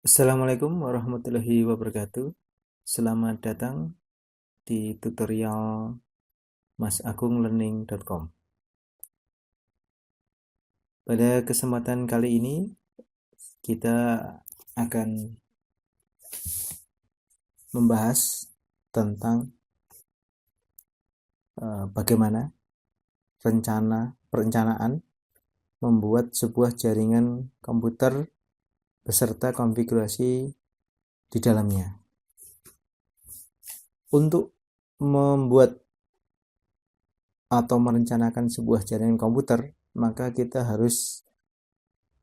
Assalamualaikum warahmatullahi wabarakatuh. Selamat datang di tutorial masagunglearning.com. Pada kesempatan kali ini kita akan membahas tentang bagaimana perencanaan membuat sebuah jaringan komputer beserta konfigurasi di dalamnya. Untuk membuat atau merencanakan sebuah jaringan komputer, maka kita harus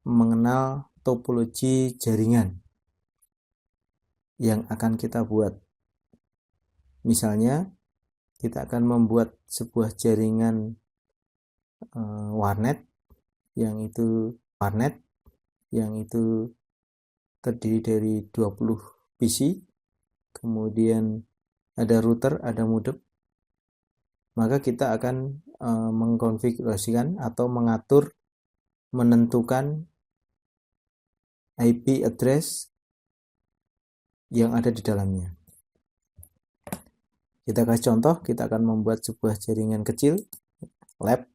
mengenal topologi jaringan yang akan kita buat. Misalnya, kita akan membuat sebuah jaringan warnet yang itu terdiri dari 20 PC, kemudian ada router, ada modem. Maka kita akan mengkonfigurasikan atau menentukan IP address yang ada di dalamnya. Kita kasih contoh, kita akan membuat sebuah jaringan kecil, lab,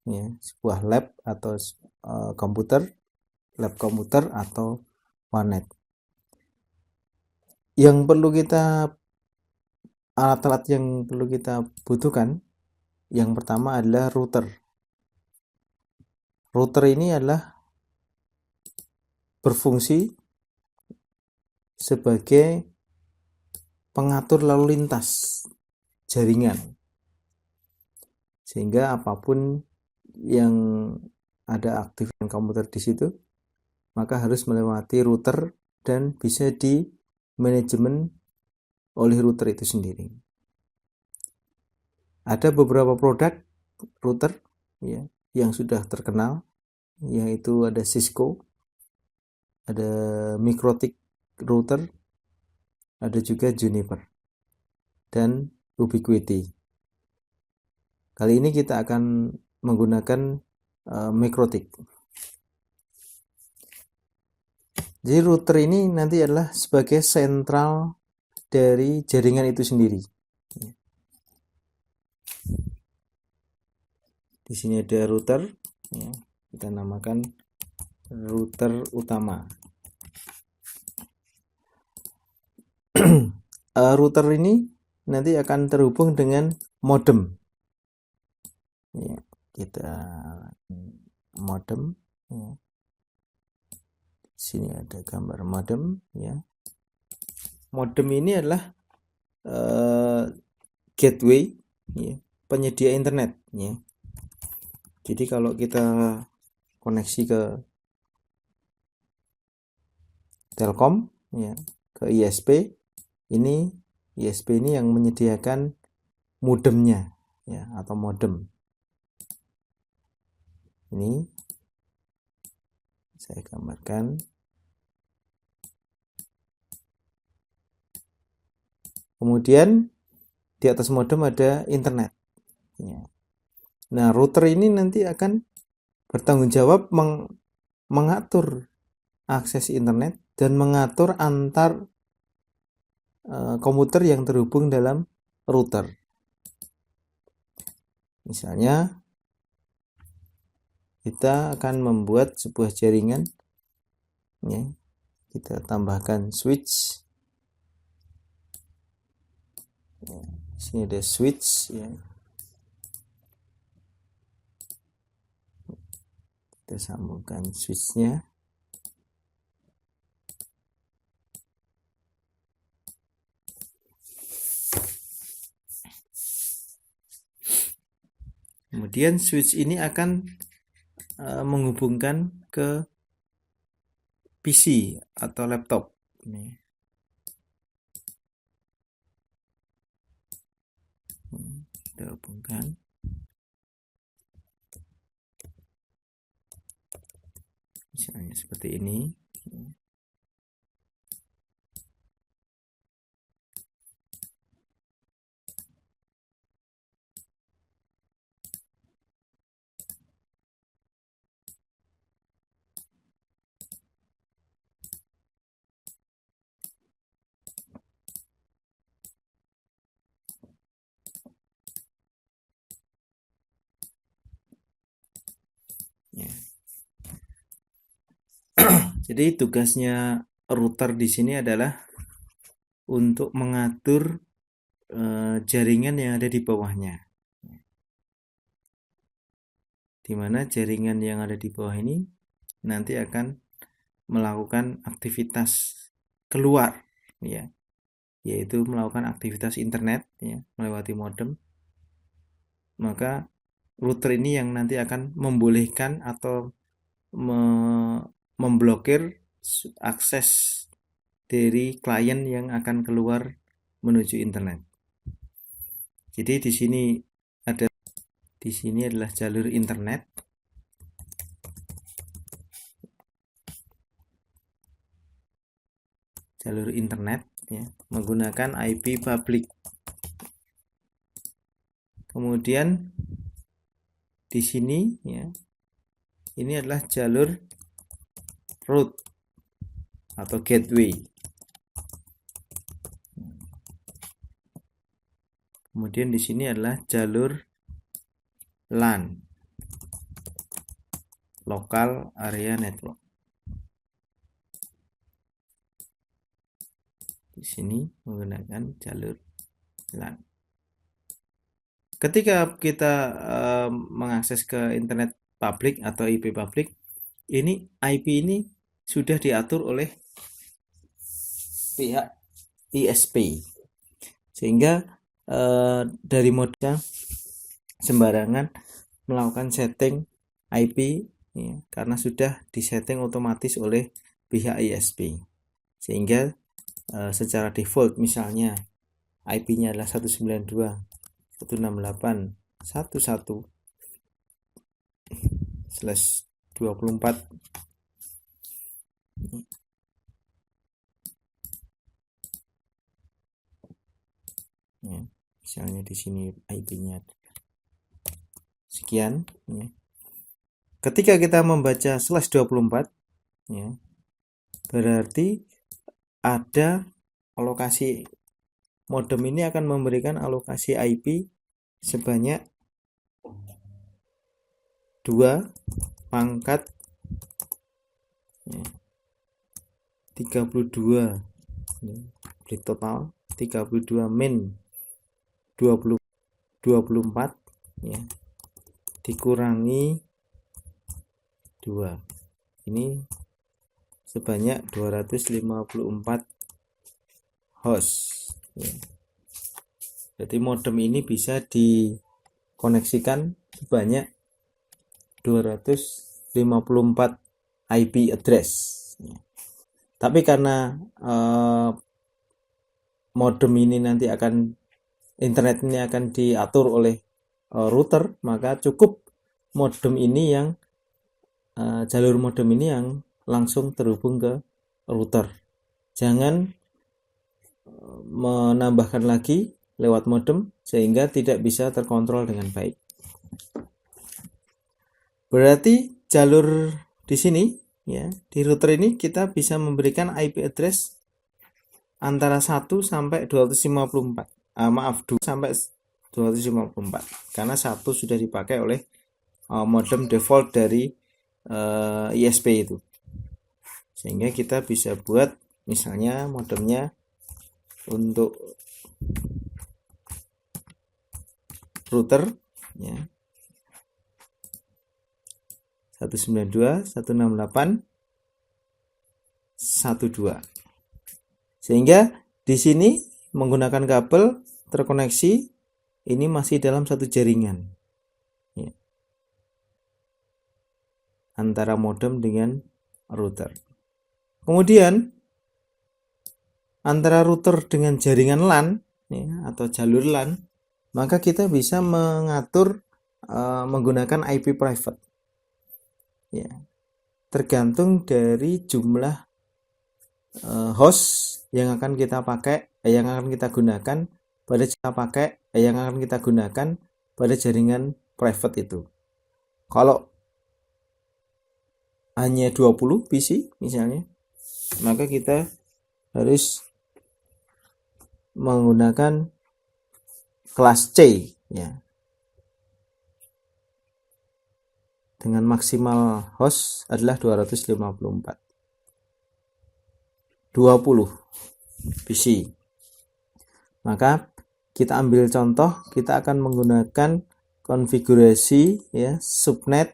ya, sebuah lab atau lab komputer atau warnet. Alat-alat yang perlu kita butuhkan, yang pertama adalah router. Router ini adalah berfungsi sebagai pengatur lalu lintas jaringan, sehingga apapun yang ada aktifan komputer di situ maka harus melewati router dan bisa di manajemen oleh router itu sendiri. Ada beberapa produk router ya yang sudah terkenal, yaitu ada Cisco, ada Mikrotik router, ada juga Juniper dan Ubiquiti. Kali ini kita akan menggunakan Mikrotik. Jadi router ini nanti adalah sebagai sentral dari jaringan itu sendiri. Di sini ada router, ya, kita namakan router utama. Router ini nanti akan terhubung dengan modem. Ya, kita modem. Ya. Sini ada gambar modem. Ya. Modem ini adalah gateway, ya, penyedia internet. Ya. Jadi kalau kita koneksi ke Telkom, ya, ke ISP ini yang menyediakan modemnya, ya, atau modem. Ini saya gambarkan. Kemudian di atas modem ada internet. Ya. Nah, router ini nanti akan bertanggung jawab mengatur akses internet dan mengatur antar komputer yang terhubung dalam router. Misalnya, kita akan membuat sebuah jaringan, ya, kita tambahkan switch. Ya, di sini ada switch, ya. Kita sambungkan switchnya. Kemudian switch ini akan menghubungkan ke PC atau laptop. Ini. Kita hubungkan. Misalnya seperti ini. Jadi tugasnya router di sini adalah untuk mengatur jaringan yang ada di bawahnya. Di mana jaringan yang ada di bawah ini nanti akan melakukan aktivitas keluar, ya, yaitu melakukan aktivitas internet, ya, melewati modem. Maka router ini yang nanti akan membolehkan atau memblokir akses dari klien yang akan keluar menuju internet. Jadi di sini adalah jalur internet. Jalur internet, ya, menggunakan IP public. Kemudian di sini, ya, ini adalah jalur route atau gateway. Kemudian di sini adalah jalur LAN, local area network. Di sini menggunakan jalur LAN. Ketika kita mengakses ke internet publik atau IP publik, ini IP ini sudah diatur oleh pihak ISP, sehingga dari modal sembarangan melakukan setting IP, ya, karena sudah disetting otomatis oleh pihak ISP, sehingga secara default misalnya IP-nya adalah 192.168.11/24. Ya, misalnya di sini IP-nya sekian, ya. Ketika kita membaca /24, ya, berarti ada alokasi modem ini akan memberikan alokasi IP sebanyak 2 pangkat, ya, 32, ya, di total 32 min 24, ya, dikurangi 2, ini sebanyak 254 host, ya. Jadi modem ini bisa dikoneksikan sebanyak 254 IP address, ya. Tapi karena modem ini nanti internet ini akan diatur oleh router, maka cukup modem ini yang jalur modem ini yang langsung terhubung ke router. Jangan menambahkan lagi lewat modem sehingga tidak bisa terkontrol dengan baik. Berarti jalur di sini, ya, di router ini kita bisa memberikan IP address antara 1 sampai 254. 2 sampai 254. Karena 1 sudah dipakai oleh modem default dari ISP itu. Sehingga kita bisa buat misalnya modemnya untuk router, ya, 192.168.12. Sehingga di sini menggunakan kabel terkoneksi, ini masih dalam satu jaringan, ya, antara modem dengan router. Kemudian antara router dengan jaringan LAN, ya, atau jalur LAN, maka kita bisa mengatur menggunakan IP private, ya, tergantung dari jumlah host yang akan kita pakai, yang akan kita gunakan pada jaringan private itu. Kalau hanya 20 PC misalnya, maka kita harus menggunakan kelas C, ya, dengan maksimal host adalah 254. 20 PC. Maka kita ambil contoh, kita akan menggunakan konfigurasi ya subnet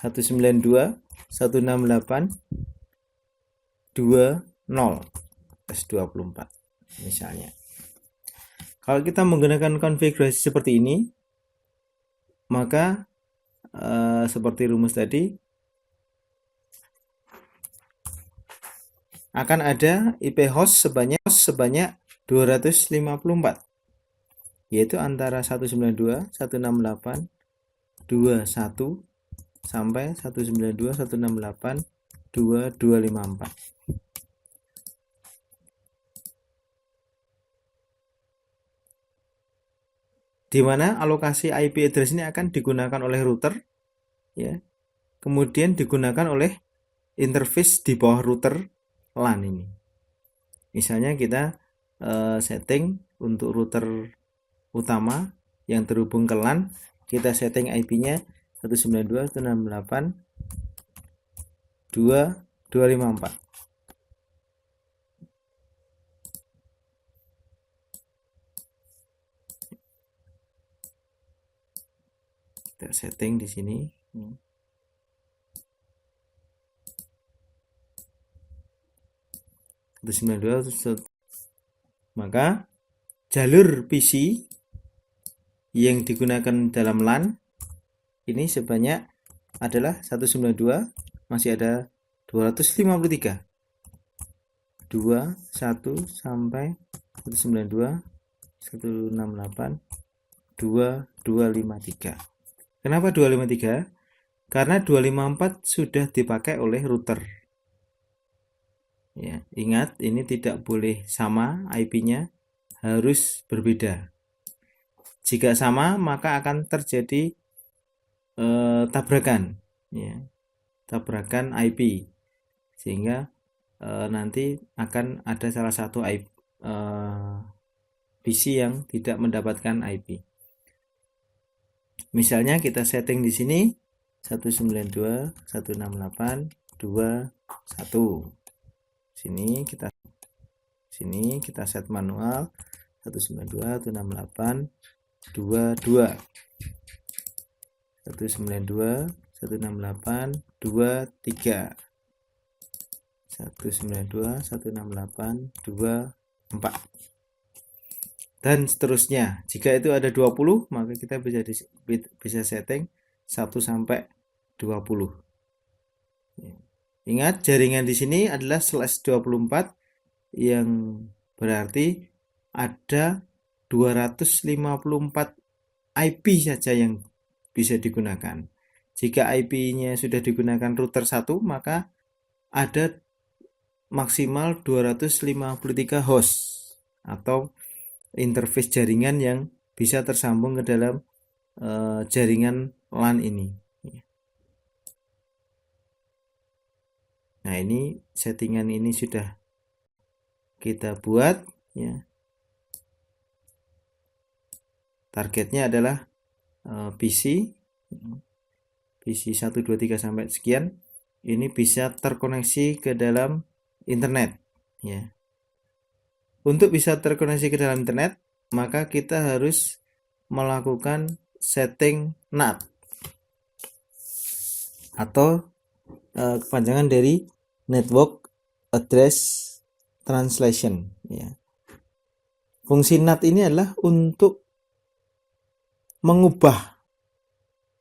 192.168.2.0/24 misalnya. Kalau kita menggunakan konfigurasi seperti ini, maka seperti rumus tadi akan ada IP host sebanyak 254, yaitu antara 192.168.2.1 sampai 192.168.2.254. Di mana alokasi IP address ini akan digunakan oleh router, ya, kemudian digunakan oleh interface di bawah router LAN ini. Misalnya kita setting untuk router utama yang terhubung ke LAN, kita setting IP-nya 192.168.2.254. Kita setting di sini. Maka jalur PC yang digunakan dalam LAN ini sebanyak adalah 192, masih ada 253. 21 sampai 192, 168, 2253. Kenapa 253? Karena 254 sudah dipakai oleh router. Ya, ingat ini tidak boleh sama IP-nya, harus berbeda. Jika sama maka akan terjadi tabrakan, ya, tabrakan IP, sehingga nanti akan ada salah satu PC yang tidak mendapatkan IP. Misalnya kita setting di sini 192.168.2.1. Sini kita set manual 192.168.2.2. 192.168.2.3. 192.168.2.4. Dan seterusnya. Jika itu ada 20, maka kita bisa setting 1 sampai 20. Ingat, jaringan di sini adalah /24 yang berarti ada 254 IP saja yang bisa digunakan. Jika IP-nya sudah digunakan router 1, maka ada maksimal 253 host atau interface jaringan yang bisa tersambung ke dalam jaringan LAN ini. Nah, ini settingan ini sudah kita buat, ya. Targetnya adalah PC 1, 2, 3 sampai sekian ini bisa terkoneksi ke dalam internet, ya. Untuk bisa terkoneksi ke dalam internet, maka kita harus melakukan setting NAT atau kepanjangan dari Network Address Translation, ya. Fungsi NAT ini adalah untuk mengubah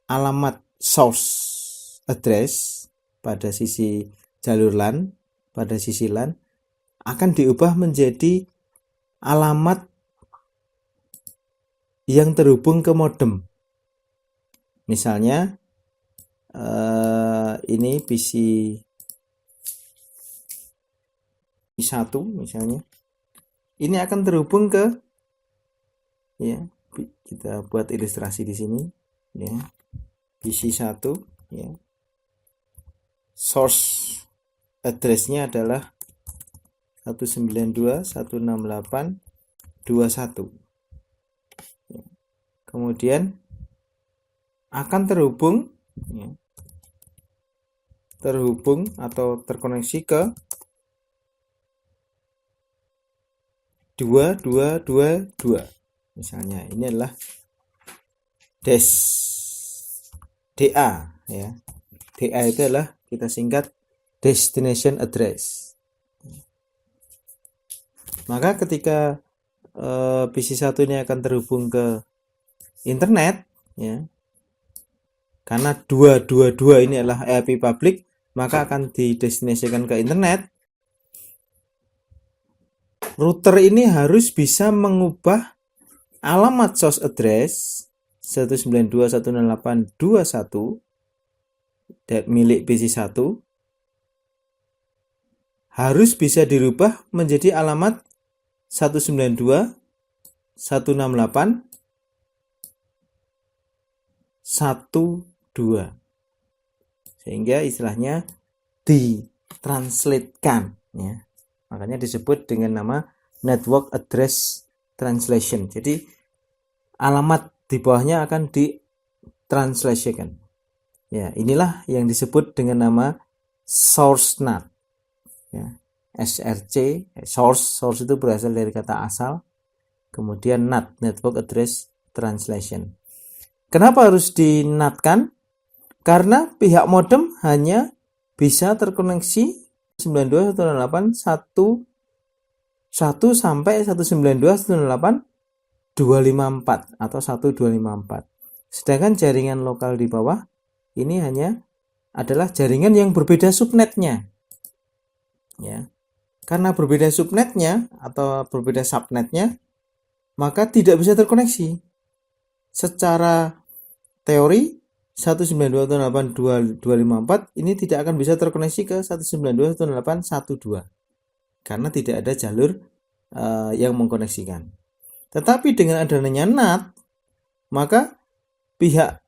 alamat source address pada sisi jalur LAN, pada sisi LAN akan diubah menjadi alamat yang terhubung ke modem. Misalnya ini PC 1 misalnya. Ini akan terhubung ke, ya, kita buat ilustrasi di sini, ya. PC 1, ya. Source address-nya adalah 192.168.2.1. Kemudian akan terhubung, ya, terhubung atau terkoneksi ke 2222. Misalnya ini adalah DA ya. DA itu adalah kita singkat destination address. Maka ketika PC1 ini akan terhubung ke internet ya. Karena 222 ini adalah IP public, maka akan didestinasikan ke internet. Router ini harus bisa mengubah alamat source address 192.168.21 milik PC1 harus bisa dirubah menjadi alamat 192.168.12 sehingga istilahnya ditranslatekan ya. Makanya disebut dengan nama network address translation. Jadi alamat di bawahnya akan ditranslasikan. Ya, inilah yang disebut dengan nama source NAT. Ya, SRC, source itu berasal dari kata asal. Kemudian NAT, network address translation. Kenapa harus dinatkan? Karena pihak modem hanya bisa terkoneksi 92.168.1 sampai 192.168.254 atau 1254. Sedangkan jaringan lokal di bawah ini hanya adalah jaringan yang berbeda subnetnya. Ya. Karena berbeda subnetnya atau berbeda subnetnya, maka tidak bisa terkoneksi. Secara teori 192.168.254 ini tidak akan bisa terkoneksi ke 192.168.12 karena tidak ada jalur yang mengkoneksikan. Tetapi dengan adanya NAT, maka pihak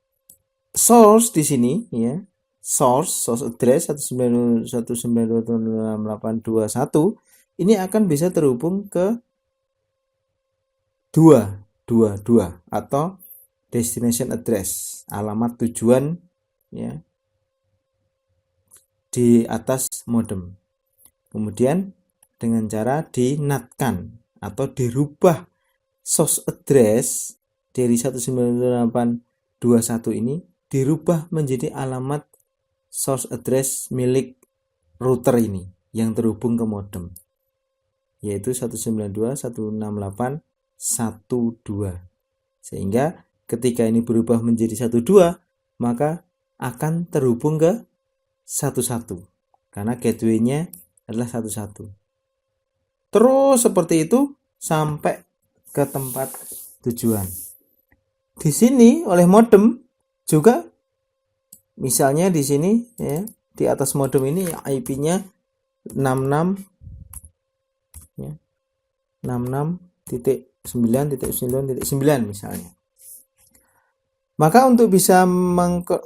source di sini ya, source address 192.168.21 ini akan bisa terhubung ke 222 atau destination address, alamat tujuan ya di atas modem. Kemudian dengan cara dinatkan atau dirubah source address dari 192.168.21 ini dirubah menjadi alamat source address milik router ini yang terhubung ke modem, yaitu 192.168.12. Sehingga ketika ini berubah menjadi 12, maka akan terhubung ke 11 karena gateway-nya adalah 11. Terus seperti itu sampai ke tempat tujuan. Di sini oleh modem juga, misalnya di sini ya, di atas modem ini IP-nya 66 ya, 66.9.9.9 misalnya. Maka untuk bisa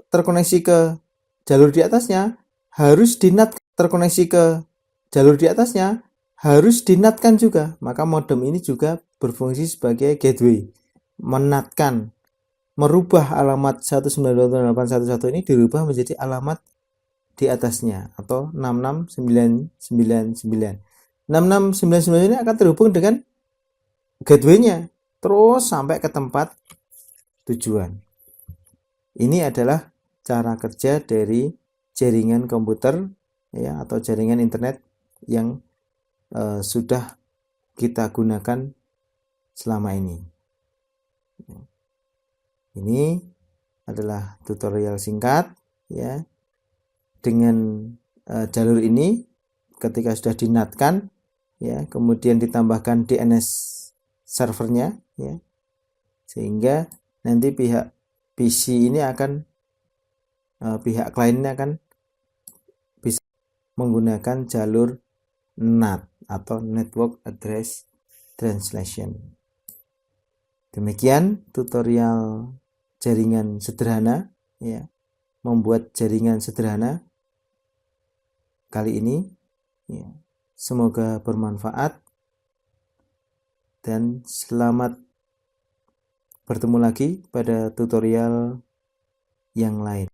terkoneksi ke jalur di atasnya harus dinat, terkoneksi ke jalur di atasnya harus dinatkan juga. Maka modem ini juga berfungsi sebagai gateway, menatkan, merubah alamat 192.168.11 ini dirubah menjadi alamat di atasnya atau 66999. 6699 ini akan terhubung dengan gateway-nya terus sampai ke tempat tujuan. Ini adalah cara kerja dari jaringan komputer ya atau jaringan internet yang sudah kita gunakan selama ini. Ini adalah tutorial singkat ya. Dengan jalur ini ketika sudah dinatkan ya, kemudian ditambahkan DNS servernya ya. Sehingga nanti pihak PC ini akan pihak kliennya akan bisa menggunakan jalur NAT atau Network Address Translation. Demikian tutorial jaringan sederhana ya, membuat jaringan sederhana kali ini ya. Semoga bermanfaat dan selamat bertemu lagi pada tutorial yang lain.